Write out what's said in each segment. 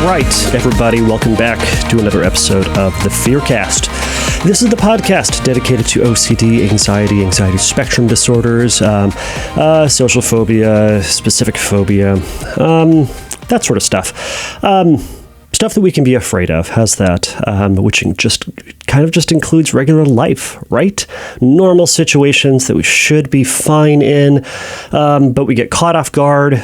right, everybody, welcome back to another episode of the Fearcast. This is the podcast dedicated to OCD, anxiety spectrum disorders, social phobia, specific phobia, that sort of stuff. Stuff that we can be afraid of. How's that? Which just includes regular life, right? Normal situations that we should be fine in, but we get caught off guard.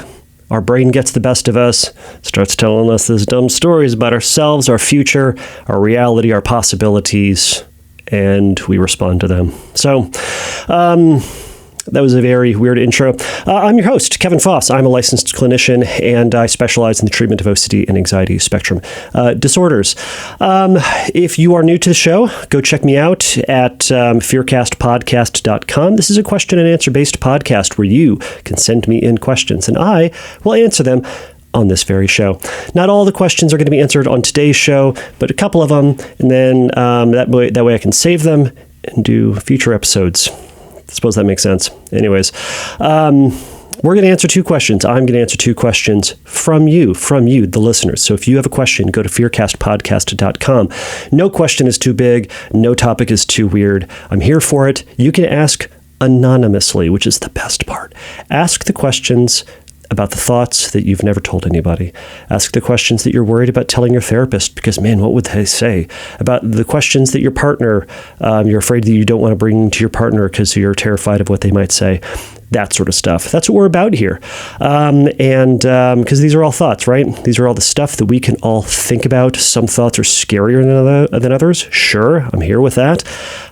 Our brain gets the best of us, starts telling us these dumb stories about ourselves, our future, our reality, our possibilities, and we respond to them. So, that was a very weird intro. I'm your host, Kevin Foss. I'm a licensed clinician, and I specialize in the treatment of OCD and anxiety spectrum disorders. If you are new to the show, go check me out at fearcastpodcast.com. This is a question and answer based podcast where you can send me in questions, and I will answer them on this very show. Not all the questions are going to be answered on today's show, but a couple of them, and then that way I can save them and do future episodes. I suppose that makes sense. Anyways, we're going to answer two questions. I'm going to answer two questions from you, the listeners. So if you have a question, go to fearcastpodcast.com. No question is too big. No topic is too weird. I'm here for it. You can ask anonymously, which is the best part. Ask the questions about the thoughts that you've never told anybody. Ask the questions that you're worried about telling your therapist, because, man, what would they say? About the questions that your partner, you're afraid that you don't want to bring to your partner because you're terrified of what they might say. That sort of stuff. That's what we're about here. Because these are all thoughts, right? These are all the stuff that we can all think about. Some thoughts are scarier than others. Sure, I'm here with that.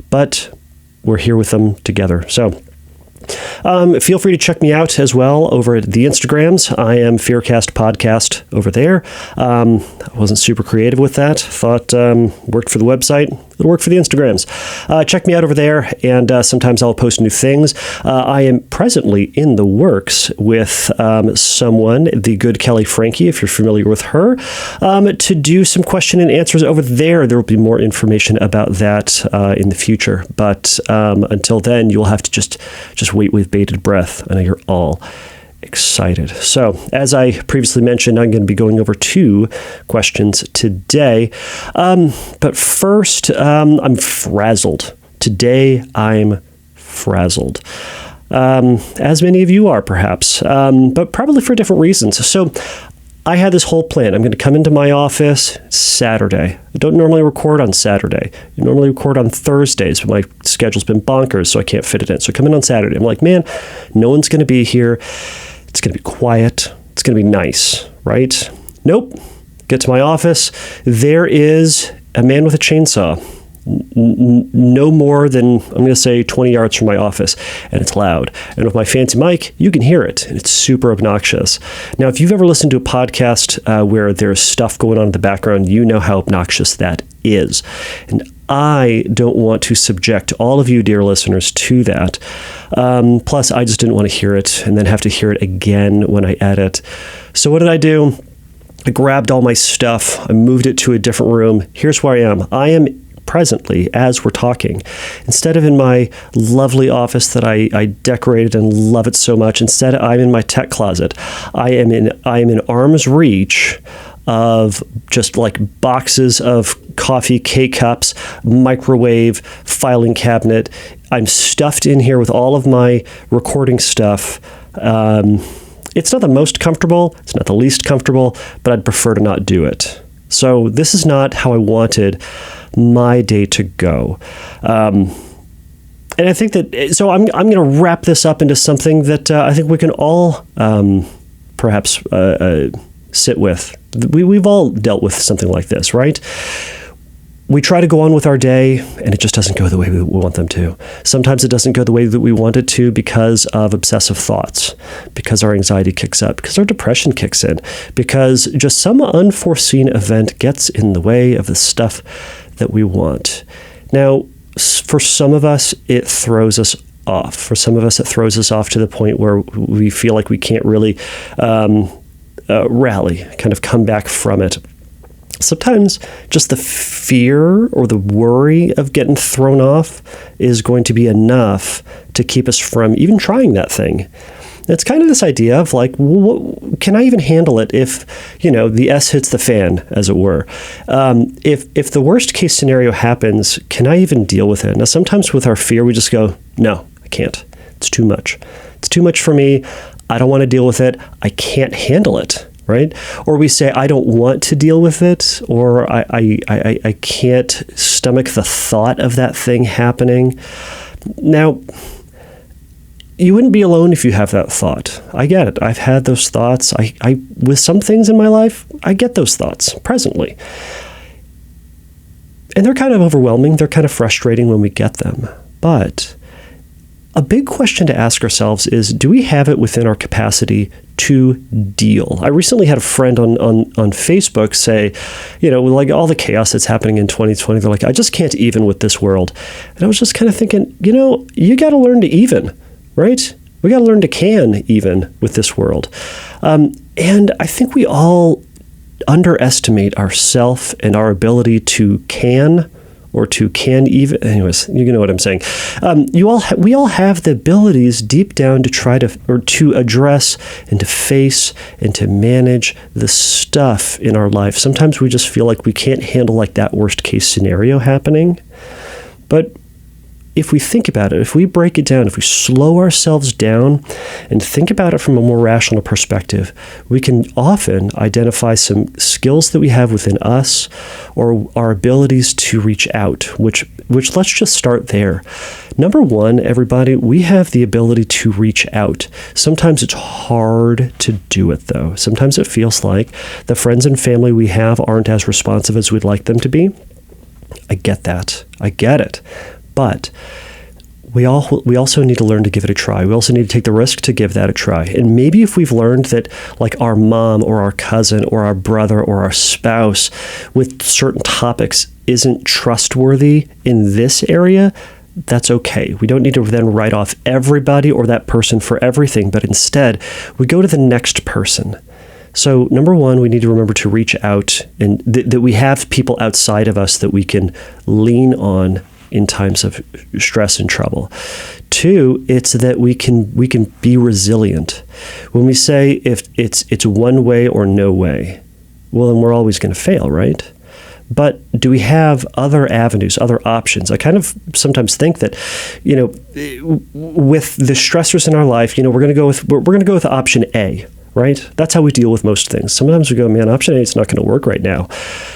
But we're here with them together. So feel free to check me out as well over at the Instagrams. I am Fearcast Podcast over there. I wasn't super creative with that. Thought worked for the website. It'll work for the Instagrams. Check me out over there, and sometimes I'll post new things. I am presently in the works with someone, the good Kelly Frankie, if you're familiar with her, to do some question and answers over there. There will be more information about that in the future. But until then, you'll have to just wait with bated breath. I know you're all excited. So, as I previously mentioned, I'm going to be going over two questions today. But first, I'm frazzled. Today, I'm frazzled. As many of you are, perhaps, but probably for different reasons. So, I had this whole plan. I'm going to come into my office Saturday. I don't normally record on Saturday. I normally record on Thursdays, but my schedule's been bonkers, so I can't fit it in. So I come in on Saturday. I'm like, man, no one's going to be here. It's going to be quiet. It's going to be nice, right? Nope. Get to my office. There is a man with a chainsaw. No more than, I'm going to say, 20 yards from my office, and it's loud. And with my fancy mic, you can hear it, and it's super obnoxious. Now, if you've ever listened to a podcast where there's stuff going on in the background, you know how obnoxious that is. And I don't want to subject all of you, dear listeners, to that. Plus, I just didn't want to hear it and then have to hear it again when I edit. So what did I do? I grabbed all my stuff. I moved it to a different room. Here's where I am. I am presently, as we're talking, instead of in my lovely office that I decorated and love it so much, instead I'm in my tech closet. I am in arm's reach of just like boxes of coffee K-cups, microwave, filing cabinet. I'm stuffed in here with all of my recording stuff. It's not the most comfortable, it's not the least comfortable, but I'd prefer to not do it. So this is not how I wanted my day to go. And I think that, so I'm going to wrap this up into something that I think we can all perhaps sit with. We've all dealt with something like this, right? We try to go on with our day, and it just doesn't go the way we want them to. Sometimes it doesn't go the way that we want it to because of obsessive thoughts, because our anxiety kicks up, because our depression kicks in, because just some unforeseen event gets in the way of the stuff that we want. Now, for some of us, it throws us off. For some of us, it throws us off to the point where we feel like we can't really rally, kind of come back from it. Sometimes just the fear or the worry of getting thrown off is going to be enough to keep us from even trying that thing. It's kind of this idea of like, can I even handle it if, the S hits the fan, as it were? If the worst case scenario happens, can I even deal with it? Now, sometimes with our fear, we just go, no, I can't. It's too much. It's too much for me. I don't want to deal with it. I can't handle it, right? Or we say, I don't want to deal with it, or I can't stomach the thought of that thing happening. Now, you wouldn't be alone if you have that thought. I get it. I've had those thoughts. I with some things in my life, I get those thoughts presently. And they're kind of overwhelming. They're kind of frustrating when we get them. But a big question to ask ourselves is, do we have it within our capacity to deal? I recently had a friend on Facebook say, like all the chaos that's happening in 2020, they're like, I just can't even with this world. And I was just kind of thinking, you got to learn to even. Right? We got to learn to can even with this world. And I think we all underestimate ourself and our ability to can or to can even. Anyways, you know what I'm saying. We all have the abilities deep down to try to address and to face and to manage the stuff in our life. Sometimes we just feel like we can't handle like that worst case scenario happening. But if we think about it, if we break it down, if we slow ourselves down and think about it from a more rational perspective, we can often identify some skills that we have within us or our abilities to reach out, which let's just start there. Number one, everybody, we have the ability to reach out. Sometimes it's hard to do it, though. Sometimes it feels like the friends and family we have aren't as responsive as we'd like them to be. I get that. I get it. But we also need to learn to give it a try. We also need to take the risk to give that a try. And maybe if we've learned that like our mom or our cousin or our brother or our spouse with certain topics isn't trustworthy in this area, that's okay. We don't need to then write off everybody or that person for everything, but instead we go to the next person. So number one, we need to remember to reach out and that we have people outside of us that we can lean on in times of stress and trouble. Two, it's that we can be resilient. When we say if it's one way or no way, well, then we're always going to fail, right? But do we have other avenues, other options? I kind of sometimes think that, with the stressors in our life, we're going to go with option A. Right? That's how we deal with most things. Sometimes we go, man, option A is not going to work right now.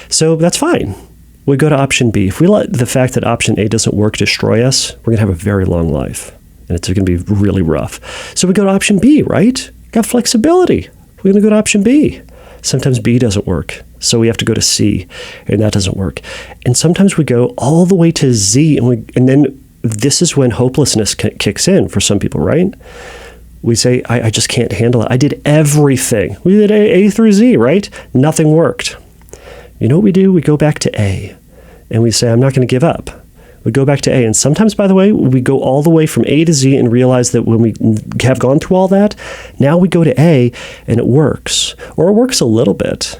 So that's fine. We go to option B. If we let the fact that option A doesn't work destroy us, we're going to have a very long life. And it's going to be really rough. So we go to option B, right? Got flexibility. We're going to go to option B. Sometimes B doesn't work. So we have to go to C, and that doesn't work. And sometimes we go all the way to Z, and then this is when hopelessness kicks in for some people, right? We say, I just can't handle it. I did everything. We did A through Z, right? Nothing worked. You know what we do? We go back to A, and we say, I'm not going to give up. We go back to A. And sometimes, by the way, we go all the way from A to Z and realize that when we have gone through all that, now we go to A, and it works. Or it works a little bit.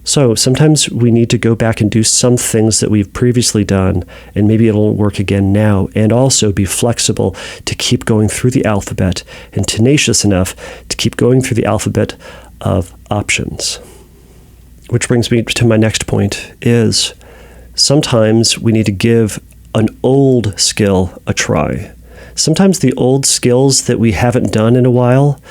So sometimes we need to go back and do some things that we've previously done, and maybe it'll work again now, and also be flexible to keep going through the alphabet and tenacious enough to keep going through the alphabet of options. Which brings me to my next point is sometimes we need to give an old skill a try. Sometimes the old skills that we haven't done in a while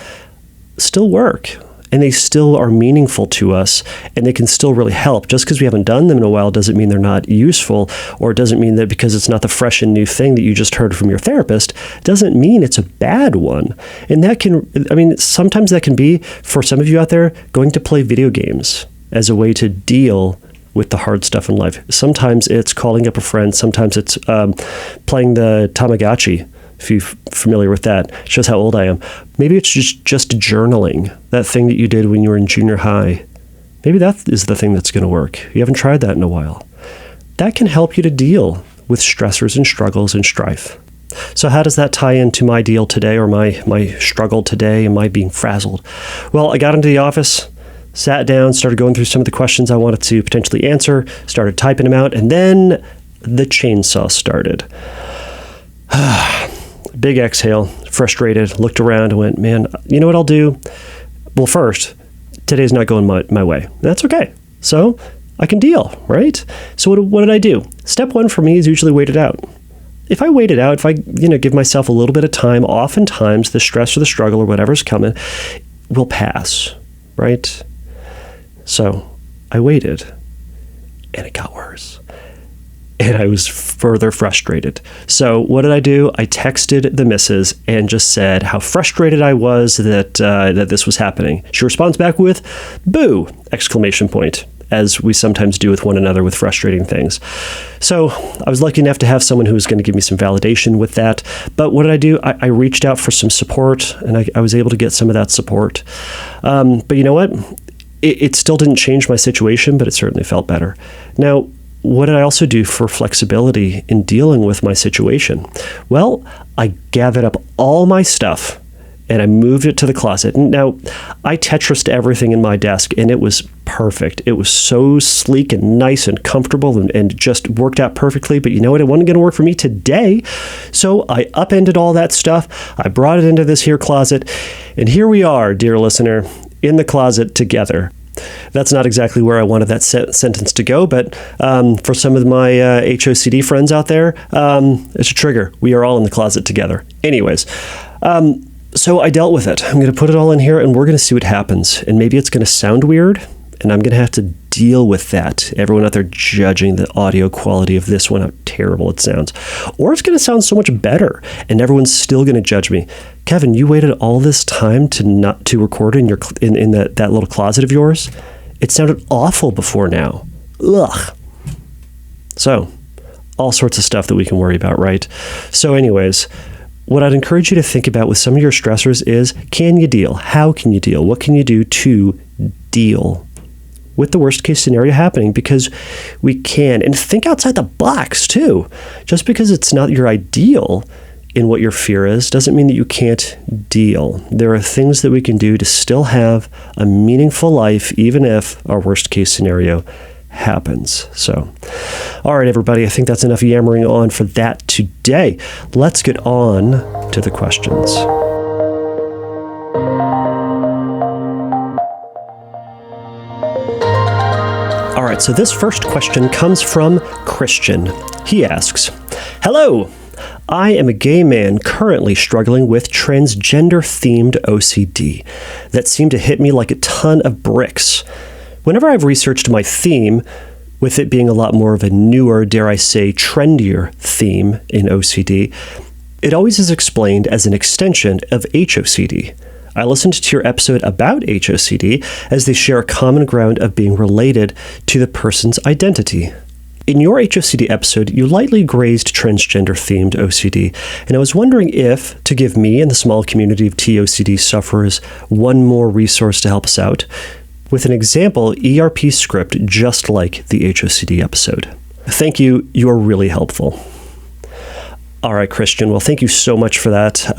still work. And they still are meaningful to us, and they can still really help. Just because we haven't done them in a while doesn't mean they're not useful, or it doesn't mean that because it's not the fresh and new thing that you just heard from your therapist, doesn't mean it's a bad one. And sometimes that can be, for some of you out there, going to play video games as a way to deal with the hard stuff in life. Sometimes it's calling up a friend. Sometimes it's playing the Tamagotchi. If you're familiar with that, it shows how old I am. Maybe it's just journaling, that thing that you did when you were in junior high. Maybe that is the thing that's going to work. You haven't tried that in a while. That can help you to deal with stressors and struggles and strife. So how does that tie into my deal today, or my struggle today and my being frazzled? Well, I got into the office, sat down, started going through some of the questions I wanted to potentially answer, started typing them out, and then the chainsaw started. Big exhale, frustrated, looked around and went, man, you know what I'll do? Well, first, today's not going my way. That's okay. So I can deal, right? So what did I do? Step one for me is usually wait it out. If I wait it out, if I give myself a little bit of time, oftentimes the stress or the struggle or whatever's coming will pass, right? So I waited, and it got worse. And I was further frustrated. So what did I do? I texted the missus and just said how frustrated I was that this was happening. She responds back with, "Boo!" exclamation point, as we sometimes do with one another with frustrating things. So I was lucky enough to have someone who was going to give me some validation with that. But what did I do? I reached out for some support, and I was able to get some of that support. But you know what? It still didn't change my situation, but it certainly felt better. Now, what did I also do for flexibility in dealing with my situation? Well, I gathered up all my stuff and I moved it to the closet. Now, I Tetrised everything in my desk, and it was perfect. It was so sleek and nice and comfortable and just worked out perfectly. But you know what? It wasn't going to work for me today. So I upended all that stuff. I brought it into this here closet. And here we are, dear listener, in the closet together. That's not exactly where I wanted that sentence to go, but for some of my HOCD friends out there, it's a trigger. We are all in the closet together. Anyways, so I dealt with it. I'm going to put it all in here, and we're going to see what happens. And maybe it's going to sound weird, and I'm going to have to deal with that. Everyone out there judging the audio quality of this one, how terrible it sounds. Or it's going to sound so much better, and everyone's still going to judge me. Kevin, you waited all this time to record in that little closet of yours? It sounded awful before now. Ugh. So, all sorts of stuff that we can worry about, right? So anyways, what I'd encourage you to think about with some of your stressors is, can you deal? How can you deal? What can you do to deal with the worst case scenario happening? Because we can. And think outside the box too. Just because it's not your ideal in what your fear is doesn't mean that you can't deal. There are things that we can do to still have a meaningful life, even if our worst case scenario happens. So, all right, everybody, I think that's enough yammering on for that today. Let's get on to the questions. All right, so this first question comes from Christian. He asks, "Hello, I am a gay man currently struggling with transgender-themed OCD that seemed to hit me like a ton of bricks. Whenever I've researched my theme, with it being a lot more of a newer, dare I say, trendier theme in OCD, it always is explained as an extension of HOCD. I listened to your episode about HOCD as they share a common ground of being related to the person's identity. In your HOCD episode, you lightly grazed transgender-themed OCD, and I was wondering if, to give me and the small community of TOCD sufferers one more resource to help us out, with an example ERP script just like the HOCD episode. Thank you. You are really helpful." All right, Christian. Well, thank you so much for that.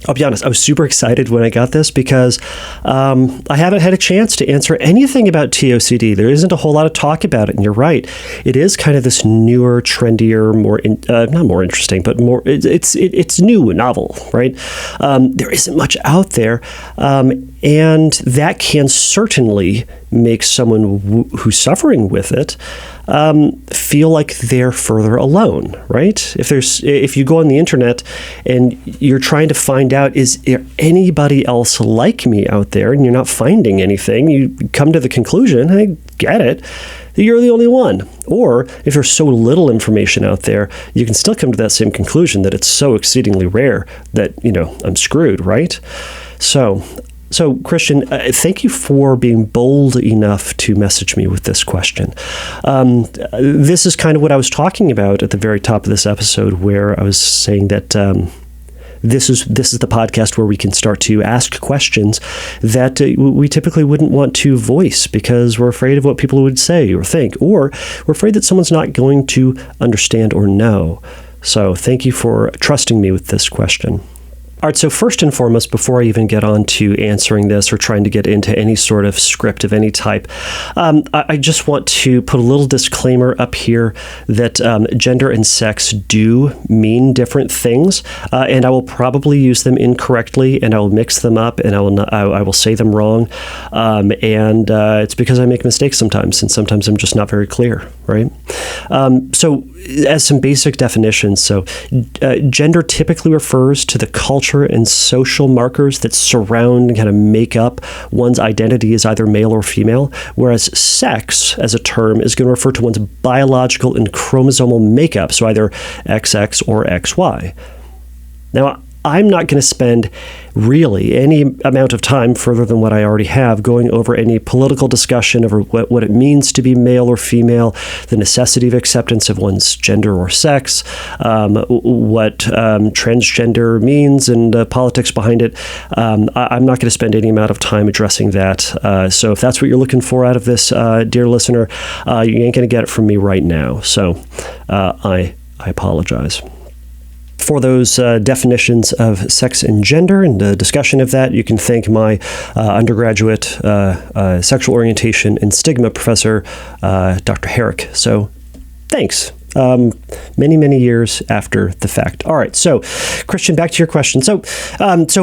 I'll be honest, I was super excited when I got this because I haven't had a chance to answer anything about TOCD. There isn't a whole lot of talk about it, and you're right. It is kind of this newer, trendier, not more interesting, but more. It's new, novel, right? There isn't much out there, and that can certainly make someone who's suffering with it feel like they're further alone, right? If you go on the internet and you're trying to find out, is there anybody else like me out there, and you're not finding anything, you come to the conclusion, I get it, that you're the only one. Or if there's so little information out there, you can still come to that same conclusion that it's so exceedingly rare that, I'm screwed, right? So, Christian, thank you for being bold enough to message me with this question. This is kind of what I was talking about at the very top of this episode, where I was saying that this is the podcast where we can start to ask questions that we typically wouldn't want to voice because we're afraid of what people would say or think, or we're afraid that someone's not going to understand or know. So, thank you for trusting me with this question. All right, so first and foremost, before I even get on to answering this or trying to get into any sort of script of any type, I just want to put a little disclaimer up here that gender and sex do mean different things, and I will probably use them incorrectly, and I will mix them up, and I will say them wrong, and it's because I make mistakes sometimes, and sometimes I'm just not very clear, right? So as some basic definitions, so gender typically refers to the culture and social markers that surround and kind of make up one's identity as either male or female, whereas sex as a term is going to refer to one's biological and chromosomal makeup, so either XX or XY. Now, I'm not going to spend really any amount of time further than what I already have going over any political discussion over what it means to be male or female, the necessity of acceptance of one's gender or sex, what transgender means and the politics behind it. I'm not going to spend any amount of time addressing that. So if that's what you're looking for out of this, dear listener, you ain't going to get it from me right now. So I apologize. For those definitions of sex and gender and the discussion of that, you can thank my undergraduate sexual orientation and stigma professor, Dr. Herrick. So thanks. Many years after the fact. All right, so Christian, back to your question. So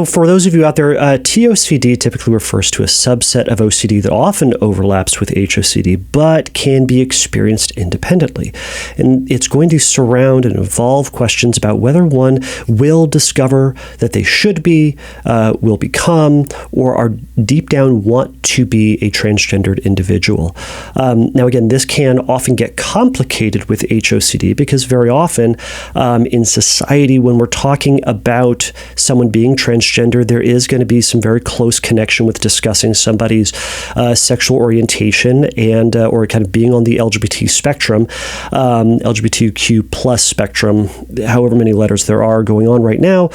for those of you out there, TOCD typically refers to a subset of OCD that often overlaps with HOCD, but can be experienced independently. And it's going to surround and involve questions about whether one will discover that they should be, will become, or are deep down want to be a transgendered individual. Now, again, this can often get complicated with HOCD because very often in society, when we're talking about someone being transgender, there is going to be some very close connection with discussing somebody's sexual orientation and or kind of being on the LGBT spectrum, LGBTQ plus spectrum, however many letters there are going on right now.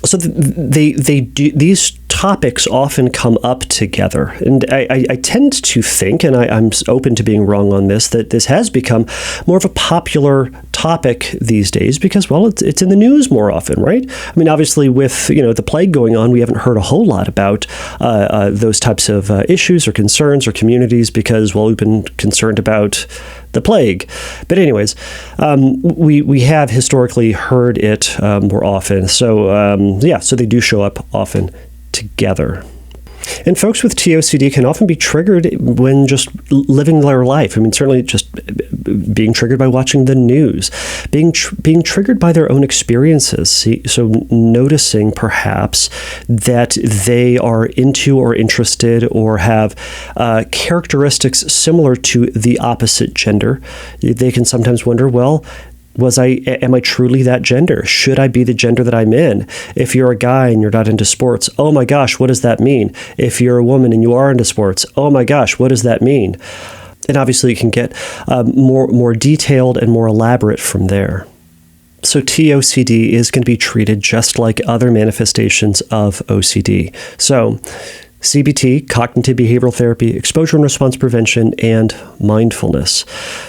So they do, these topics often come up together. And I tend to think, and I'm open to being wrong on this, that this has become more of a popular topic these days because, well, it's in the news more often, right? I mean, obviously with, the plague going on, we haven't heard a whole lot about those types of issues or concerns or communities because, well, we've been concerned about the plague. But anyways, we have historically heard it more often. So, so they do show up often together. And folks with TOCD can often be triggered when just living their life. I mean, certainly just being triggered by watching the news, being triggered by their own experiences. So noticing perhaps that they are into or interested or have characteristics similar to the opposite gender. They can sometimes wonder, well, am I truly that gender? Should I be the gender that I'm in? If you're a guy and you're not into sports, oh my gosh, what does that mean? If you're a woman and you are into sports, oh my gosh, what does that mean? And obviously it can get more detailed and more elaborate from there. So TOCD is going to be treated just like other manifestations of OCD. So CBT, cognitive behavioral therapy, exposure and response prevention, and mindfulness.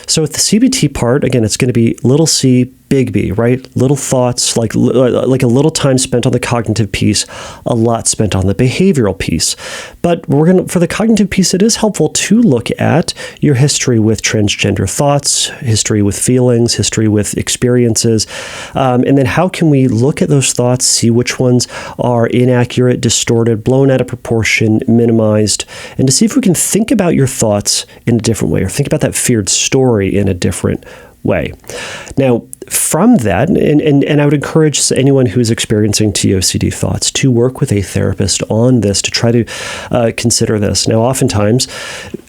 So with the CBT part, again, it's going to be little c, big B, right? Little thoughts, like a little time spent on the cognitive piece, a lot spent on the behavioral piece. But for the cognitive piece, it is helpful to look at your history with transgender thoughts, history with feelings, history with experiences, and then how can we look at those thoughts, see which ones are inaccurate, distorted, blown out of proportion, minimized, and to see if we can think about your thoughts in a different way or think about that feared story in a different way. Now, from that, and I would encourage anyone who's experiencing TOCD thoughts to work with a therapist on this to try to consider this. Now, oftentimes,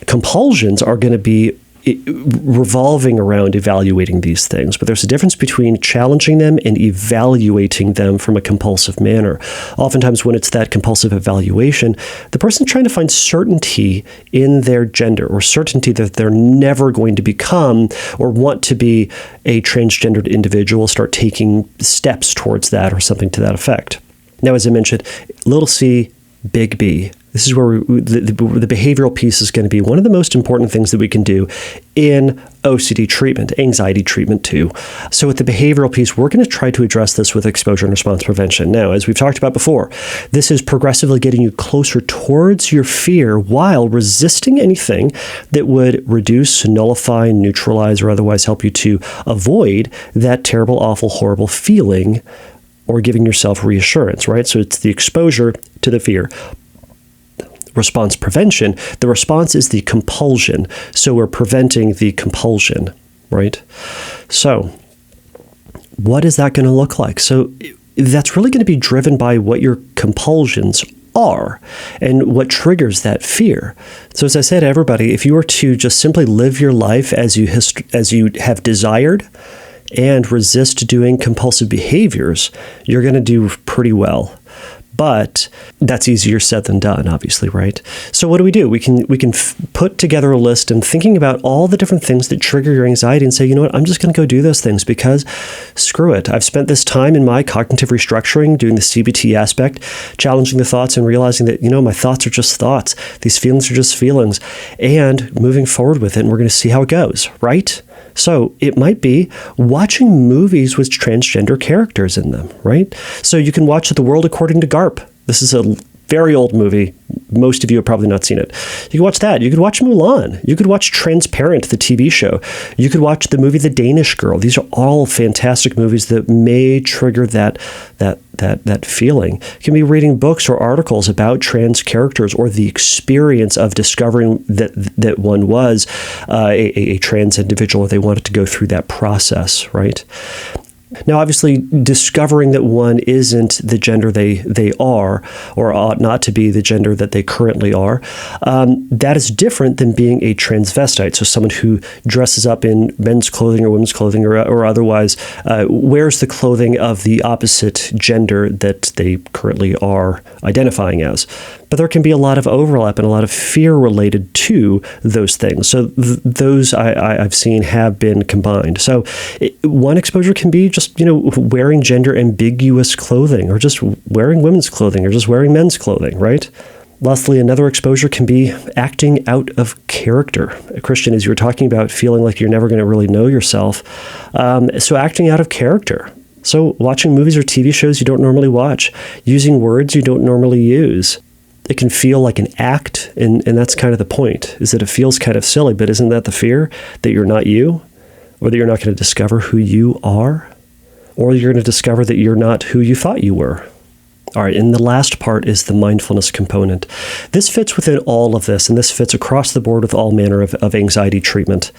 compulsions are going to be revolving around evaluating these things, but there's a difference between challenging them and evaluating them from a compulsive manner. Oftentimes when it's that compulsive evaluation, the person's trying to find certainty in their gender or certainty that they're never going to become or want to be a transgendered individual, start taking steps towards that or something to that effect. Now, as I mentioned, little c, big B. This is where the behavioral piece is going to be one of the most important things that we can do in OCD treatment, anxiety treatment too. So with the behavioral piece, we're going to try to address this with exposure and response prevention. Now, as we've talked about before, this is progressively getting you closer towards your fear while resisting anything that would reduce, nullify, neutralize, or otherwise help you to avoid that terrible, awful, horrible feeling, or giving yourself reassurance, right? So it's the exposure to the fear. Response prevention, the response is the compulsion. So we're preventing the compulsion, right? So what is that going to look like? So that's really going to be driven by what your compulsions are and what triggers that fear. So as I said to everybody, if you were to just simply live your life as you have desired and resist doing compulsive behaviors, you're going to do pretty well. But that's easier said than done, obviously, right? So what do? We can put together a list and thinking about all the different things that trigger your anxiety and say, you know what, I'm just going to go do those things because screw it. I've spent this time in my cognitive restructuring, doing the CBT aspect, challenging the thoughts and realizing that, you know, my thoughts are just thoughts. These feelings are just feelings, and moving forward with it, and we're going to see how it goes, right? So it might be watching movies with transgender characters in them, right? So you can watch The World According to Garp. This is a very old movie. Most of you have probably not seen it. You can watch that. You could watch Mulan. You could watch Transparent, the TV show. You could watch the movie The Danish Girl. These are all fantastic movies that may trigger that feeling. You can be reading books or articles about trans characters or the experience of discovering that one was a trans individual, or they wanted to go through that process, right? Now, obviously, discovering that one isn't the gender they are, or ought not to be the gender that they currently are, that is different than being a transvestite. So someone who dresses up in men's clothing or women's clothing, or otherwise wears the clothing of the opposite gender that they currently are identifying as. But there can be a lot of overlap and a lot of fear related to those things. So those I've seen have been combined. So one exposure can be just, you know, wearing gender ambiguous clothing, or just wearing women's clothing, or just wearing men's clothing, right? Lastly, another exposure can be acting out of character. Christian, as you were talking about feeling like you're never going to really know yourself, so acting out of character. So watching movies or TV shows you don't normally watch, using words you don't normally use. It can feel like an act, and that's kind of the point, is that it feels kind of silly, but isn't that the fear, that you're not you, or that you're not going to discover who you are, or you're going to discover that you're not who you thought you were? All right, and the last part is the mindfulness component. This fits within all of this, and this fits across the board with all manner of anxiety treatment.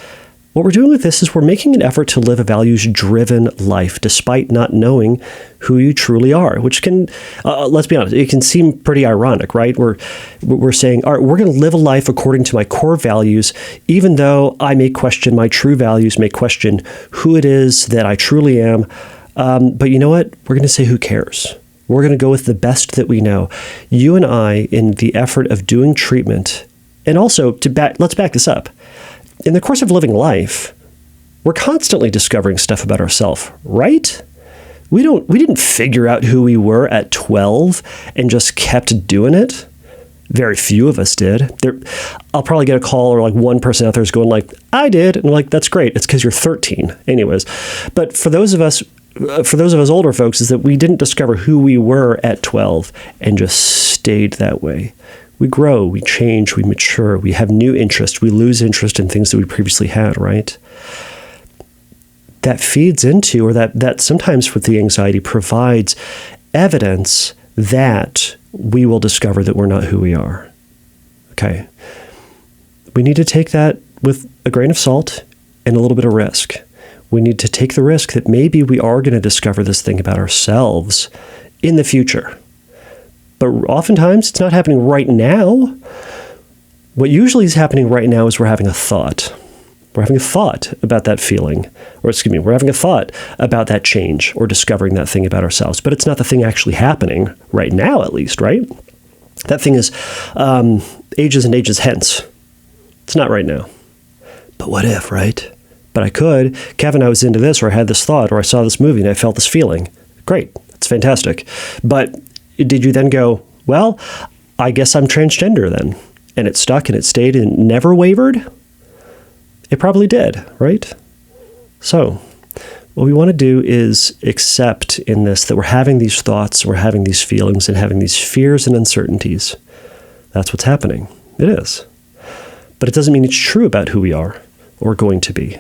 What we're doing with this is we're making an effort to live a values-driven life despite not knowing who you truly are, which can, let's be honest, it can seem pretty ironic, right? We're saying, all right, we're going to live a life according to my core values, even though I may question my true values, may question who it is that I truly am. But you know what? We're going to say, who cares? We're going to go with the best that we know. You and I, in the effort of doing treatment, and also let's back this up. In the course of living life, we're constantly discovering stuff about ourselves, right? We didn't figure out who we were at 12 and just kept doing it. Very few of us did. I'll probably get a call, or like one person out there is going like, I did. And I'm like, that's great. It's because you're 13 anyways. But for those of us older folks, is that we didn't discover who we were at 12 and just stayed that way. We grow, we change, we mature, we have new interests, we lose interest in things that we previously had, right? That feeds into, or that sometimes with the anxiety provides evidence that we will discover that we're not who we are. Okay. We need to take that with a grain of salt and a little bit of risk. We need to take the risk that maybe we are going to discover this thing about ourselves in the future. But oftentimes, it's not happening right now. What usually is happening right now is we're having a thought. We're having a thought about that feeling. Or we're having a thought about that change or discovering that thing about ourselves. But it's not the thing actually happening right now, at least, right? That thing is ages and ages hence. It's not right now. But what if, right? But I could. Kevin, I was into this, or I had this thought, or I saw this movie and I felt this feeling. Great. That's fantastic. But did you then go, well, I guess I'm transgender then. And it stuck and it stayed and never wavered? It probably did, right? So what we want to do is accept in this that we're having these thoughts, we're having these feelings, and having these fears and uncertainties. That's what's happening. It is. But it doesn't mean it's true about who we are or going to be.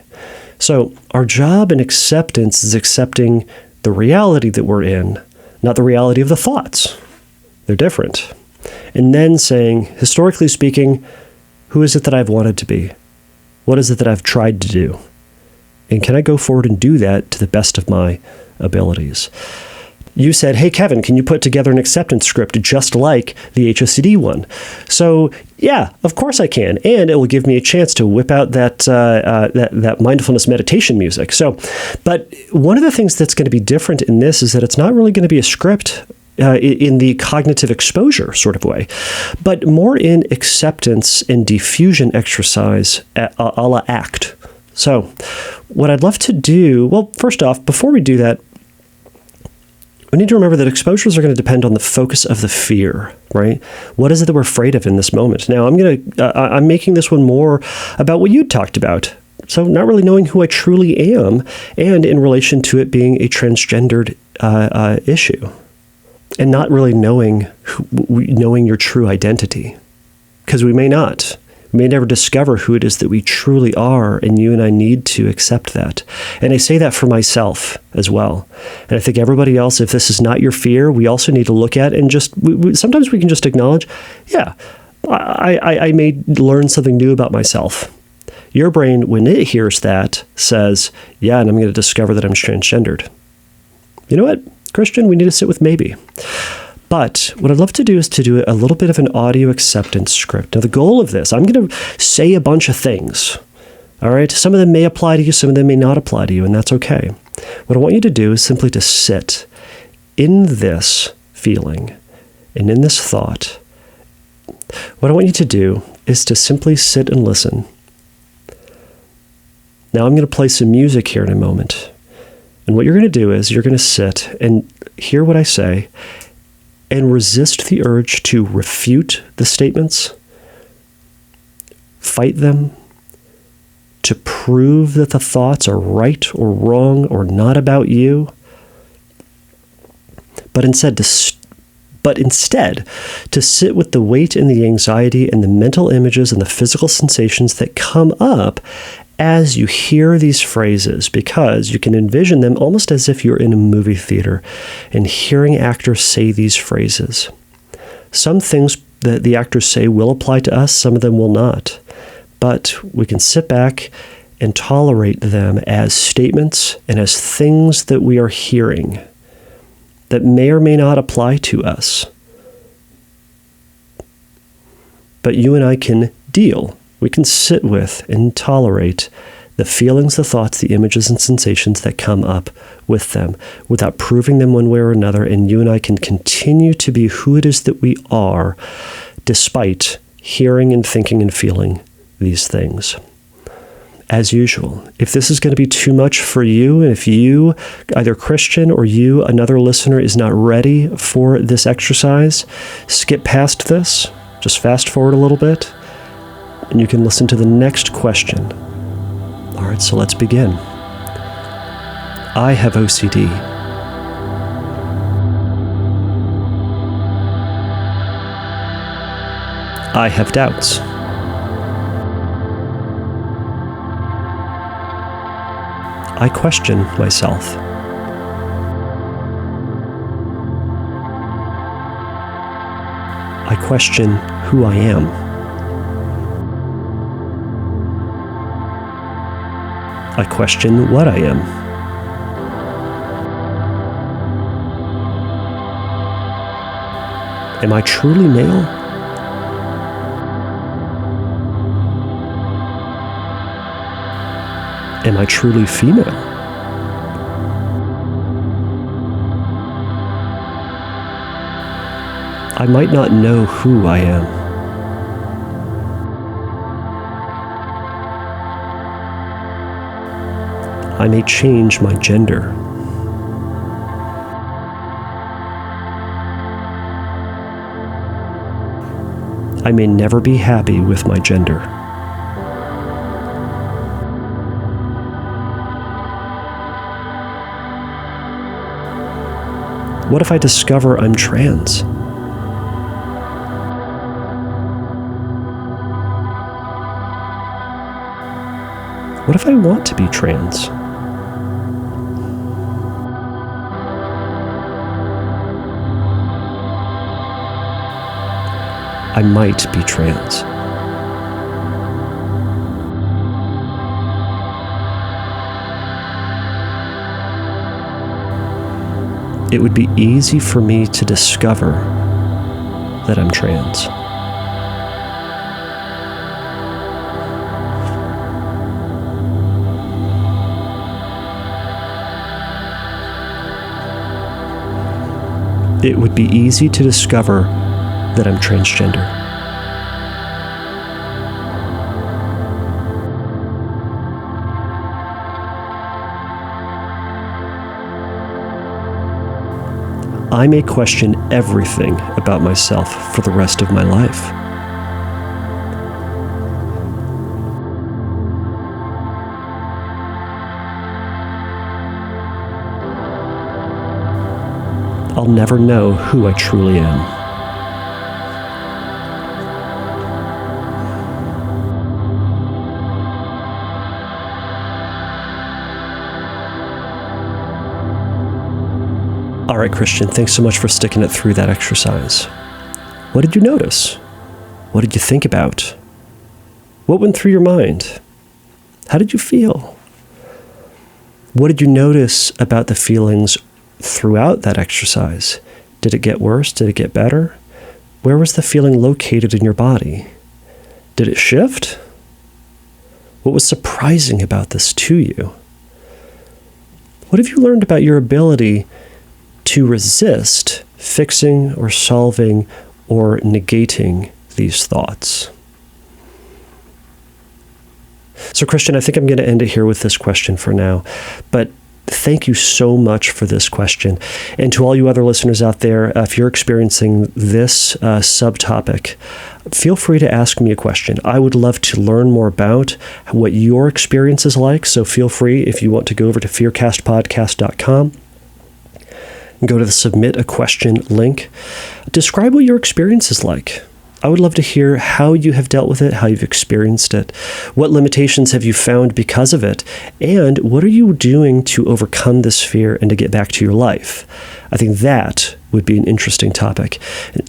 So our job in acceptance is accepting the reality that we're in, not the reality of the thoughts. They're different. And then saying, historically speaking, who is it that I've wanted to be? What is it that I've tried to do? And can I go forward and do that to the best of my abilities? You said, hey, Kevin, can you put together an acceptance script just like the HOCD one? So, yeah, of course I can. And it will give me a chance to whip out that mindfulness meditation music. So, but one of the things that's going to be different in this is that it's not really going to be a script in the cognitive exposure sort of way, but more in acceptance and diffusion exercise a la ACT. So what I'd love to do, well, first off, before we do that, we need to remember that exposures are going to depend on the focus of the fear, right? What is it that we're afraid of in this moment? Now, I'm making this one more about what you talked about. So not really knowing who I truly am, and in relation to it being a transgendered issue, and not really knowing your true identity, because we may not. We may never discover who it is that we truly are, and you and I need to accept that. And I say that for myself as well. And I think everybody else, if this is not your fear, we also need to look at and just, sometimes we can just acknowledge, yeah, I may learn something new about myself. Your brain, when it hears that, says, yeah, and I'm going to discover that I'm transgendered. You know what, Christian, we need to sit with maybe. But what I'd love to do is to do a little bit of an audio acceptance script. Now, the goal of this, I'm going to say a bunch of things. All right? Some of them may apply to you, some of them may not apply to you, and that's okay. What I want you to do is simply to sit in this feeling and in this thought. What I want you to do is to simply sit and listen. Now, I'm going to play some music here in a moment. And what you're going to do is you're going to sit and hear what I say and resist the urge to refute the statements, fight them, to prove that the thoughts are right or wrong or not about you, but instead to sit with the weight and the anxiety and the mental images and the physical sensations that come up as you hear these phrases, because you can envision them almost as if you're in a movie theater and hearing actors say these phrases. Some things that the actors say will apply to us, some of them will not. But we can sit back and tolerate them as statements and as things that we are hearing that may or may not apply to us. But you and I can deal. We can sit with and tolerate the feelings, the thoughts, the images, and sensations that come up with them without proving them one way or another. And you and I can continue to be who it is that we are despite hearing and thinking and feeling these things. As usual, if this is going to be too much for you, and if you, either Christian or you, another listener, is not ready for this exercise, skip past this. Just fast forward a little bit. And you can listen to the next question. All right, so let's begin. I have OCD. I have doubts. I question myself. I question who I am. I question what I am. Am I truly male? Am I truly female? I might not know who I am. I may change my gender. I may never be happy with my gender. What if I discover I'm trans? What if I want to be trans? I might be trans. It would be easy for me to discover that I'm trans. It would be easy to discover that I'm transgender. I may question everything about myself for the rest of my life. I'll never know who I truly am. All right, Christian, thanks so much for sticking it through that exercise. What did you notice? What did you think about? What went through your mind? How did you feel? What did you notice about the feelings throughout that exercise? Did it get worse? Did it get better? Where was the feeling located in your body? Did it shift? What was surprising about this to you? What have you learned about your ability to resist fixing or solving or negating these thoughts? So, Christian, I think I'm going to end it here with this question for now, but thank you so much for this question. And to all you other listeners out there, if you're experiencing this subtopic, feel free to ask me a question. I would love to learn more about what your experience is like. So feel free, if you want, to go over to fearcastpodcast.com and go to the Submit a Question link. Describe what your experience is like. I would love to hear how you have dealt with it, how you've experienced it. What limitations have you found because of it? And what are you doing to overcome this fear and to get back to your life? I think that would be an interesting topic.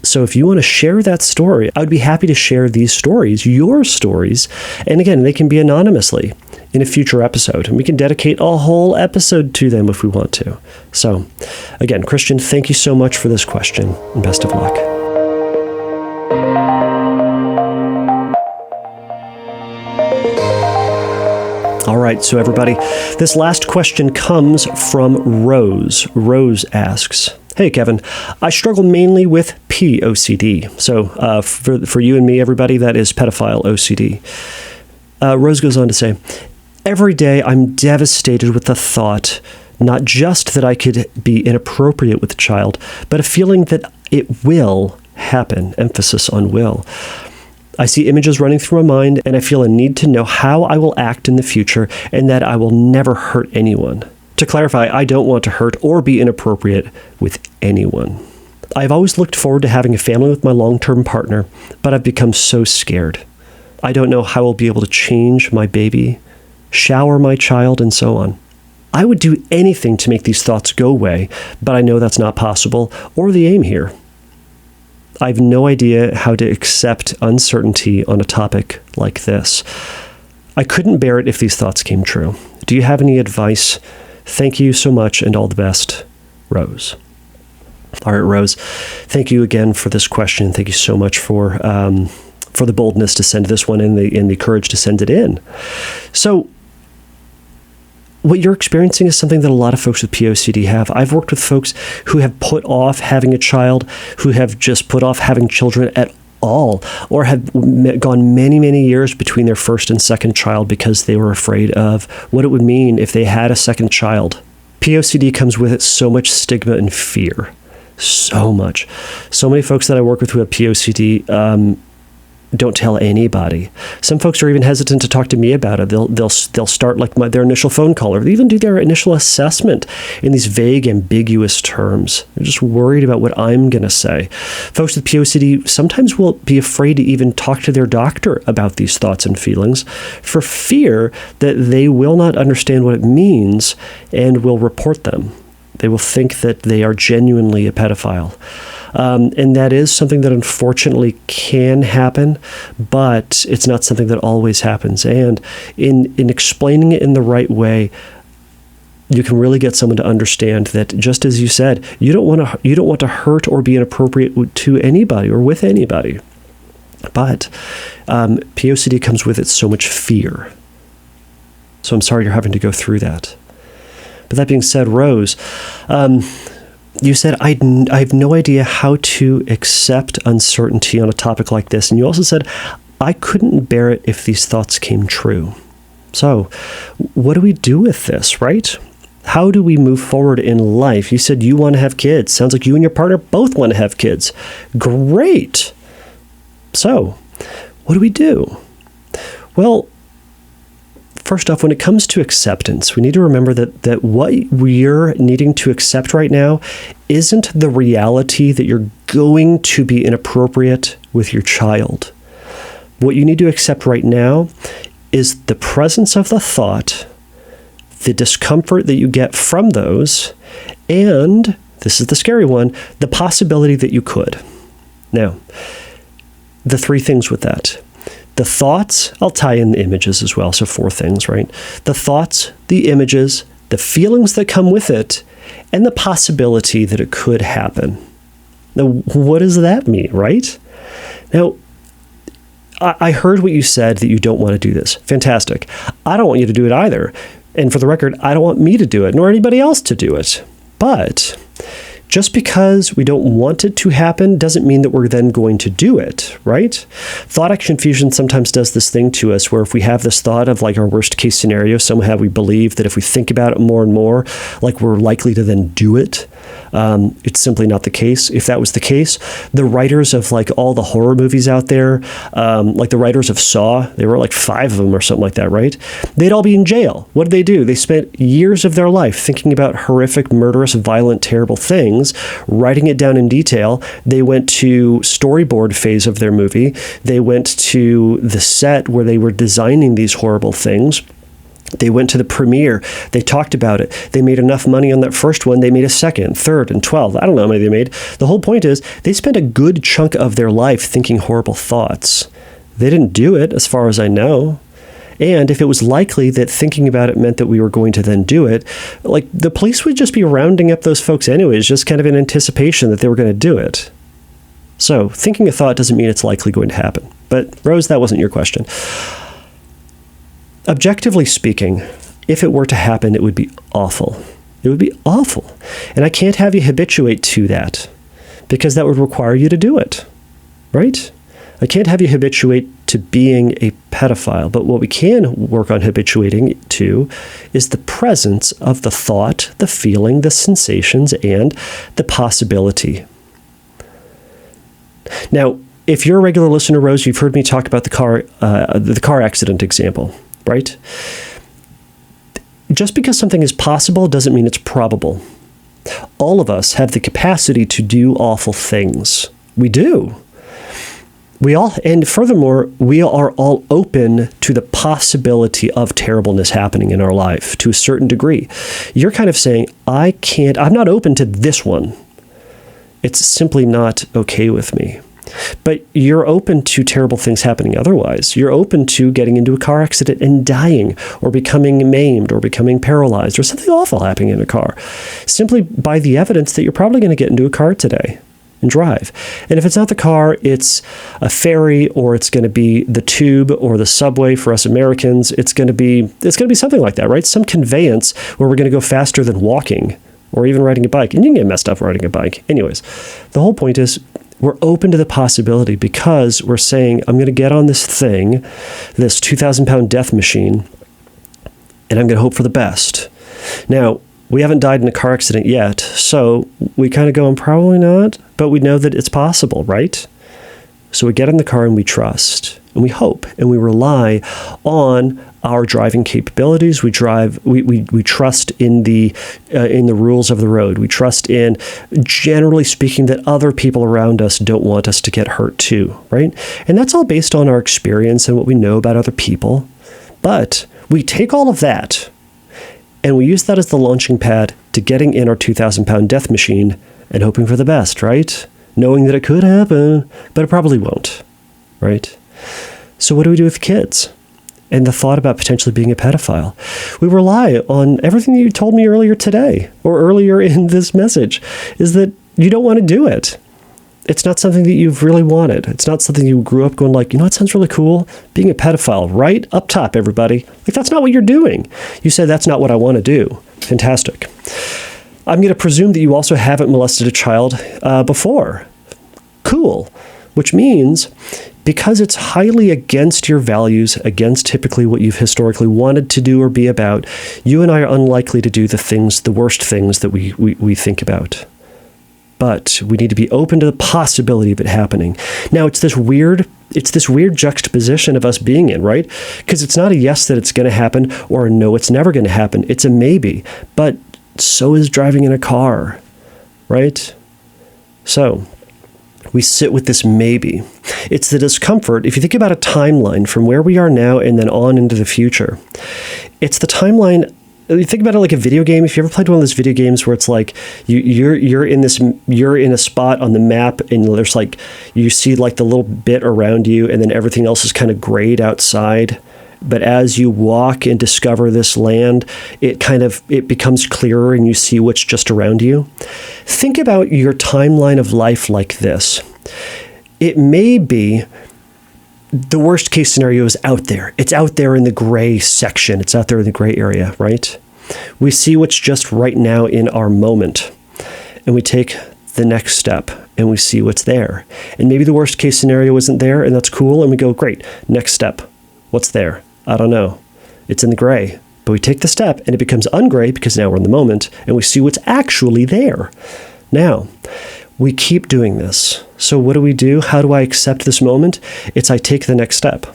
So if you want to share that story, I would be happy to share these stories, your stories. And again, they can be anonymously in a future episode. And we can dedicate a whole episode to them if we want to. So again, Christian, thank you so much for this question and best of luck. All right, so everybody, this last question comes from Rose. Rose asks, "Hey, Kevin, I struggle mainly with POCD." So for you and me, everybody, that is pedophile OCD. Rose goes on to say, "Every day I'm devastated with the thought, not just that I could be inappropriate with a child, but a feeling that it will happen," emphasis on will. "I see images running through my mind, and I feel a need to know how I will act in the future and that I will never hurt anyone. To clarify, I don't want to hurt or be inappropriate with anyone. I've always looked forward to having a family with my long-term partner, but I've become so scared. I don't know how I'll be able to change my baby, shower my child, and so on. I would do anything to make these thoughts go away, but I know that's not possible or the aim here. I have no idea how to accept uncertainty on a topic like this. I couldn't bear it if these thoughts came true. Do you have any advice? Thank you so much and all the best, Rose." All right, Rose, thank you again for this question. Thank you so much for the boldness to send this one and the courage to send it in. So what you're experiencing is something that a lot of folks with POCD have. I've worked with folks who have put off having a child, who have just put off having children at all, or have gone many, many years between their first and second child because they were afraid of what it would mean if they had a second child. POCD comes with it so much stigma and fear. So much. So many folks that I work with who have POCD, don't tell anybody. Some folks are even hesitant to talk to me about it. They'll start like their initial phone call, or they even do their initial assessment in these vague, ambiguous terms. They're just worried about what I'm going to say. Folks with POCD sometimes will be afraid to even talk to their doctor about these thoughts and feelings for fear that they will not understand what it means and will report them. They will think that they are genuinely a pedophile. And that is something that unfortunately can happen, but it's not something that always happens. And in explaining it in the right way, you can really get someone to understand that, just as you said, you don't want to hurt or be inappropriate to anybody or with anybody. But POCD comes with it so much fear. So I'm sorry you're having to go through that. But that being said, Rose, you said, I have no idea how to accept uncertainty on a topic like this. And you also said, I couldn't bear it if these thoughts came true. So what do we do with this, right? How do we move forward in life? You said you want to have kids. Sounds like you and your partner both want to have kids. Great. So what do we do? Well, first off, when it comes to acceptance, we need to remember that what we're needing to accept right now isn't the reality that you're going to be inappropriate with your child. What you need to accept right now is the presence of the thought, the discomfort that you get from those, and, this is the scary one, the possibility that you could. Now, the three things with that. The thoughts, I'll tie in the images as well, so 4 things, right? The thoughts, the images, the feelings that come with it, and the possibility that it could happen. Now, what does that mean, right? Now, I heard what you said, that you don't want to do this. Fantastic. I don't want you to do it either. And for the record, I don't want me to do it, nor anybody else to do it. But just because we don't want it to happen doesn't mean that we're then going to do it, right? Thought-action fusion sometimes does this thing to us where if we have this thought of like our worst-case scenario, somehow we believe that if we think about it more and more, like we're likely to then do it. It's simply not the case. If that was the case, the writers of like all the horror movies out there, like the writers of Saw, there were like 5 of them or something like that, right? They'd all be in jail. What did they do? They spent years of their life thinking about horrific, murderous, violent, terrible things, writing it down in detail. They went to storyboard phase of their movie. They went to the set where they were designing these horrible things. They went to the premiere. They talked about it. They made enough money on that first one. They made a second, third, and 12. I don't know how many they made. The whole point is they spent a good chunk of their life thinking horrible thoughts. They didn't do it, as far as I know. And if it was likely that thinking about it meant that we were going to then do it, like the police would just be rounding up those folks anyways, just kind of in anticipation that they were going to do it. So thinking a thought doesn't mean it's likely going to happen. But Rose, that wasn't your question. Objectively speaking, if it were to happen, it would be awful. It would be awful. And I can't have you habituate to that because that would require you to do it, right? I can't have you habituate to being a pedophile, but what we can work on habituating to is the presence of the thought, the feeling, the sensations, and the possibility. Now, if you're a regular listener, Rose, you've heard me talk about the car accident example, right? Just because something is possible doesn't mean it's probable. All of us have the capacity to do awful things. We do. And furthermore, we are all open to the possibility of terribleness happening in our life to a certain degree. You're kind of saying, I'm not open to this one. It's simply not okay with me. But you're open to terrible things happening otherwise. You're open to getting into a car accident and dying, or becoming maimed, or becoming paralyzed, or something awful happening in a car, simply by the evidence that you're probably going to get into a car today and drive. And if it's not the car, it's a ferry, or it's going to be the tube or the subway for us Americans. It's going to be something like that, right? Some conveyance where we're going to go faster than walking or even riding a bike. And you can get messed up riding a bike. Anyways, the whole point is we're open to the possibility because we're saying, I'm going to get on this thing, this 2,000-pound death machine, and I'm going to hope for the best. Now, we haven't died in a car accident yet, so we kind of go, I'm probably not, but we know that it's possible, right? So we get in the car and we trust, and we hope, and we rely on our driving capabilities. We trust in the rules of the road. We trust in, generally speaking, that other people around us don't want us to get hurt too, right? And that's all based on our experience and what we know about other people. But we take all of that and we use that as the launching pad to getting in our 2,000-pound death machine and hoping for the best, right? Knowing that it could happen, but it probably won't, right? So what do we do with kids and the thought about potentially being a pedophile? We rely on everything that you told me earlier today or earlier in this message, is that you don't want to do it. It's not something that you've really wanted. It's not something you grew up going like, it sounds really cool, being a pedophile, right up top, everybody. Like, that's not what you're doing. You said, that's not what I want to do. Fantastic. I'm going to presume that you also haven't molested a child before. Cool. Which means, because it's highly against your values, against typically what you've historically wanted to do or be about, you and I are unlikely to do the worst things that we think about. But we need to be open to the possibility of it happening. Now, it's this weird juxtaposition of us being in, right? Because it's not a yes that it's going to happen or a no, it's never going to happen. It's a maybe. But so is driving in a car, right? So we sit with this maybe. It's the discomfort. If you think about a timeline from where we are now and then on into the future, it's the timeline. You think about it like a video game. If you ever played one of those video games where it's like you're in a spot on the map and there's like, you see like the little bit around you and then everything else is kind of grayed outside. But as you walk and discover this land, it becomes clearer and you see what's just around you. Think about your timeline of life like this. It may be the worst case scenario is out there. It's out there in the gray section. It's out there in the gray area, right? We see what's just right now in our moment. And we take the next step and we see what's there. And maybe the worst case scenario isn't there and that's cool. And we go, great, next step. What's there? I don't know. It's in the gray. But we take the step and it becomes ungray because now we're in the moment and we see what's actually there. Now, we keep doing this. So what do we do? How do I accept this moment? It's I take the next step.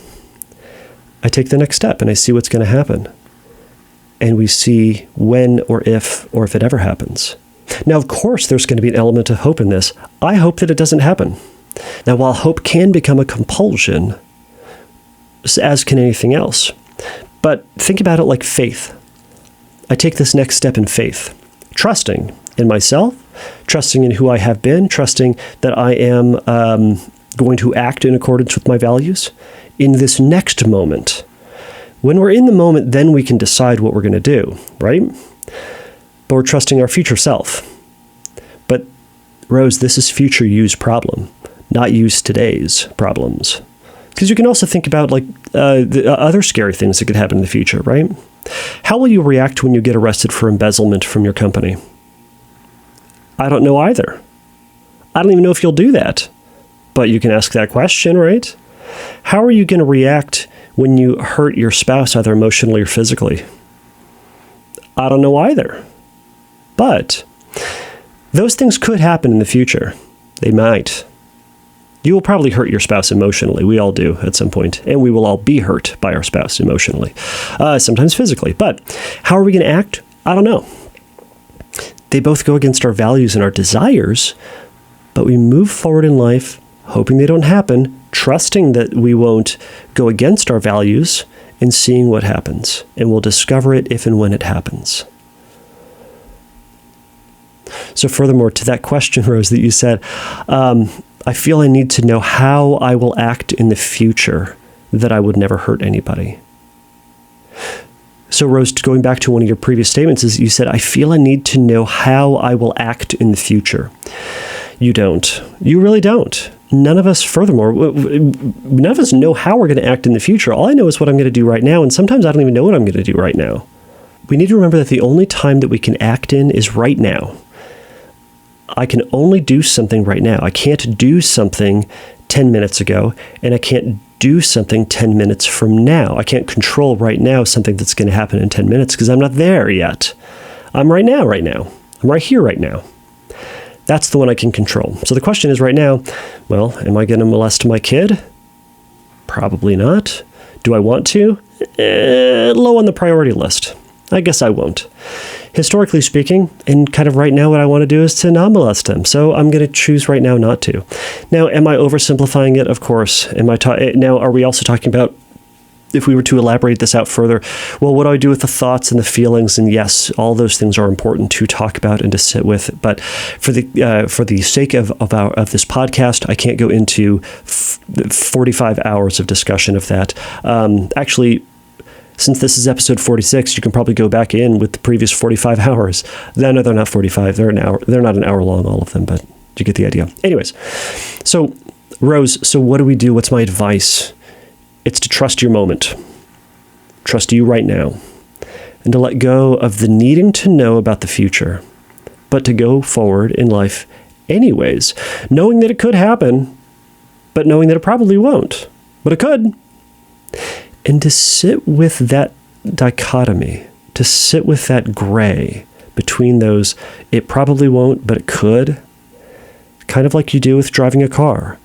I take the next step and I see what's going to happen. And we see when or if it ever happens. Now, of course, there's going to be an element of hope in this. I hope that it doesn't happen. Now, while hope can become a compulsion, as can anything else, but think about it like faith. I take this next step in faith, trusting in myself, trusting in who I have been, trusting that I am going to act in accordance with my values in this next moment. When we're in the moment, then we can decide what we're going to do, right? But we're trusting our future self. But Rose, this is future you's problem, not use today's problems. Because you can also think about like the other scary things that could happen in the future, right? How will you react when you get arrested for embezzlement from your company? I don't know either. I don't even know if you'll do that. But you can ask that question, right? How are you going to react when you hurt your spouse, either emotionally or physically? I don't know either. But those things could happen in the future. They might. You will probably hurt your spouse emotionally. We all do at some point. And we will all be hurt by our spouse emotionally. Sometimes physically. But how are we going to act? I don't know. They both go against our values and our desires, but we move forward in life, hoping they don't happen, trusting that we won't go against our values, and seeing what happens. And we'll discover it if and when it happens. So furthermore, to that question, Rose, that you said, I feel I need to know how I will act in the future that I would never hurt anybody. So Rose, going back to one of your previous statements, is you said, I feel I need to know how I will act in the future. You don't. You really don't. None of us, furthermore, none of us know how we're going to act in the future. All I know is what I'm going to do right now, and sometimes I don't even know what I'm going to do right now. We need to remember that the only time that we can act in is right now. I can only do something right now. I can't do something 10 minutes ago, and I can't do something 10 minutes from now. I can't control right now something that's going to happen in 10 minutes because I'm not there yet. I'm right now. I'm right here right now. That's the one I can control. So the question is right now, well, am I going to molest my kid? Probably not. Do I want to? Low on the priority list. I guess I won't. Historically speaking, and kind of right now what I want to do is to not molest him. So I'm going to choose right now not to. Now, am I oversimplifying it? Of course. Now, are we also talking about, if we were to elaborate this out further, well, what do I do with the thoughts and the feelings? And yes, all those things are important to talk about and to sit with. But for the sake of this podcast, I can't go into 45 hours of discussion of that. Actually, since this is episode 46, you can probably go back in with the previous 45 hours. No, they're not 45. They're an hour. They're not an hour long, all of them, but you get the idea. Anyways, so Rose, so what do we do? What's my advice? It's to trust your moment. Trust you right now. And to let go of the needing to know about the future, but to go forward in life anyways, knowing that it could happen, but knowing that it probably won't, but it could. And to sit with that dichotomy, to sit with that gray between those, it probably won't, but it could, kind of like you do with driving a car,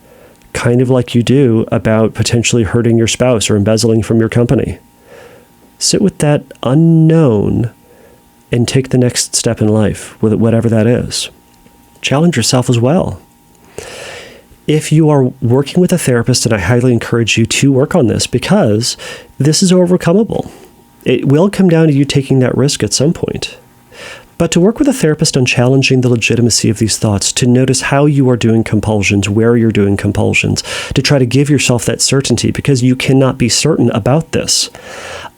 kind of like you do about potentially hurting your spouse or embezzling from your company. Sit with that unknown and take the next step in life, with whatever that is. Challenge yourself as well. If you are working with a therapist, and I highly encourage you to work on this because this is overcomable. It will come down to you taking that risk at some point. But to work with a therapist on challenging the legitimacy of these thoughts, to notice how you are doing compulsions, where you're doing compulsions, to try to give yourself that certainty because you cannot be certain about this.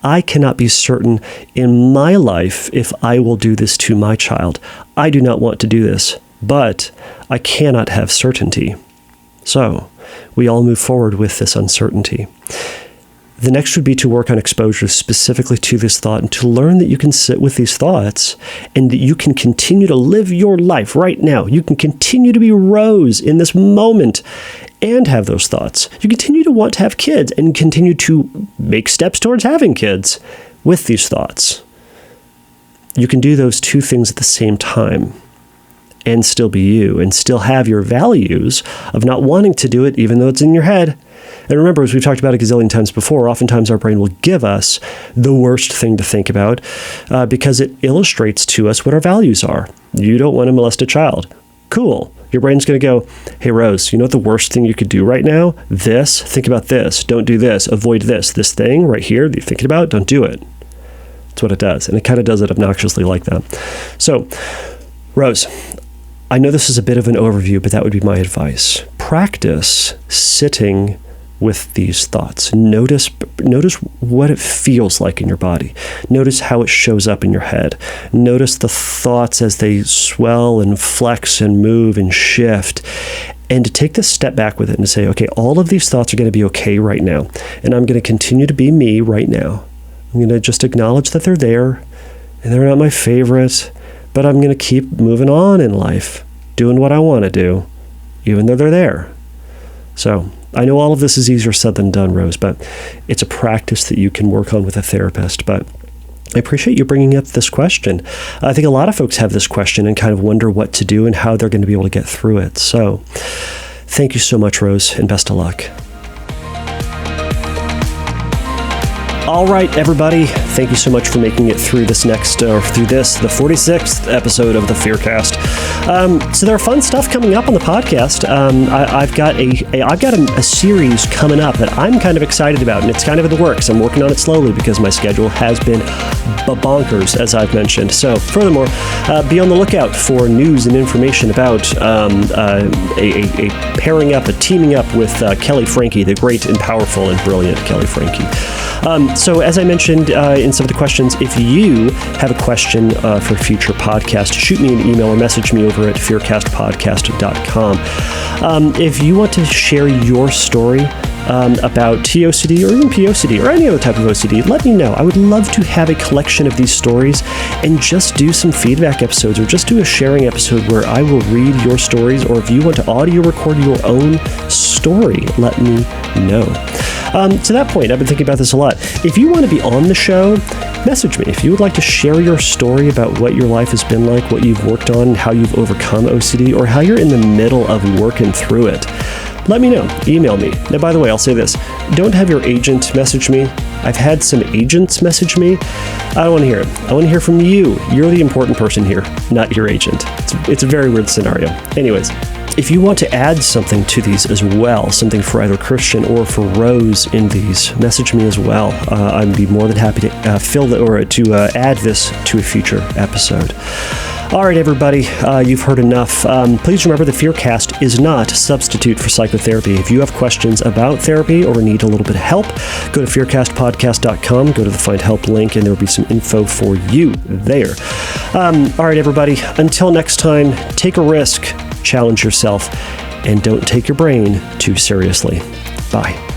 I cannot be certain in my life if I will do this to my child. I do not want to do this, but I cannot have certainty. So we all move forward with this uncertainty. The next would be to work on exposure specifically to this thought and to learn that you can sit with these thoughts and that you can continue to live your life right now. You can continue to be Rose in this moment and have those thoughts. You continue to want to have kids and continue to make steps towards having kids with these thoughts. You can do those two things at the same time and still be you and still have your values of not wanting to do it even though it's in your head. And remember, as we've talked about a gazillion times before, oftentimes our brain will give us the worst thing to think about because it illustrates to us what our values are. You don't want to molest a child. Cool. Your brain's going to go, hey, Rose, you know what the worst thing you could do right now? This. Think about this. Don't do this. Avoid this. This thing right here that you're thinking about, don't do it. That's what it does. And it kind of does it obnoxiously like that. So, Rose, I know this is a bit of an overview, but that would be my advice. Practice sitting with these thoughts. Notice what it feels like in your body. Notice how it shows up in your head. Notice the thoughts as they swell and flex and move and shift. And to take this step back with it and to say, okay, all of these thoughts are going to be okay right now. And I'm going to continue to be me right now. I'm going to just acknowledge that they're there and they're not my favorite. But I'm going to keep moving on in life, doing what I want to do, even though they're there. So I know all of this is easier said than done, Rose, but it's a practice that you can work on with a therapist. But I appreciate you bringing up this question. I think a lot of folks have this question and kind of wonder what to do and how they're going to be able to get through it. So thank you so much, Rose, and best of luck. All right, everybody. Thank you so much for making it through the 46th episode of the Fearcast. So there are fun stuff coming up on the podcast. I've got a series coming up that I'm kind of excited about, and it's kind of in the works. I'm working on it slowly because my schedule has been bonkers, as I've mentioned. So furthermore, be on the lookout for news and information about a pairing up, a teaming up with Kelly Frankie, the great and powerful and brilliant Kelly Frankie. So as I mentioned in some of the questions, if you have a question for a future podcast, shoot me an email or message me over at fearcastpodcast.com. If you want to share your story about TOCD or even POCD or any other type of OCD, let me know. I would love to have a collection of these stories and just do some feedback episodes or just do a sharing episode where I will read your stories, or if you want to audio record your own story, let me know. To that point, I've been thinking about this a lot. If you want to be on the show, message me. If you would like to share your story about what your life has been like, what you've worked on, how you've overcome OCD, or how you're in the middle of working through it, let me know. Email me. Now, by the way, I'll say this. Don't have your agent message me. I've had some agents message me. I don't want to hear it. I want to hear from you. You're the important person here, not your agent. It's a very weird scenario. Anyways, if you want to add something to these as well, something for either Christian or for Rose in these, message me as well. I'd be more than happy to add this to a future episode. All right, everybody, you've heard enough. Please remember the Fearcast is not a substitute for psychotherapy. If you have questions about therapy or need a little bit of help, go to fearcastpodcast.com, go to the Find Help link, and there will be some info for you there. All right, everybody, until next time, take a risk, challenge yourself, and don't take your brain too seriously. Bye.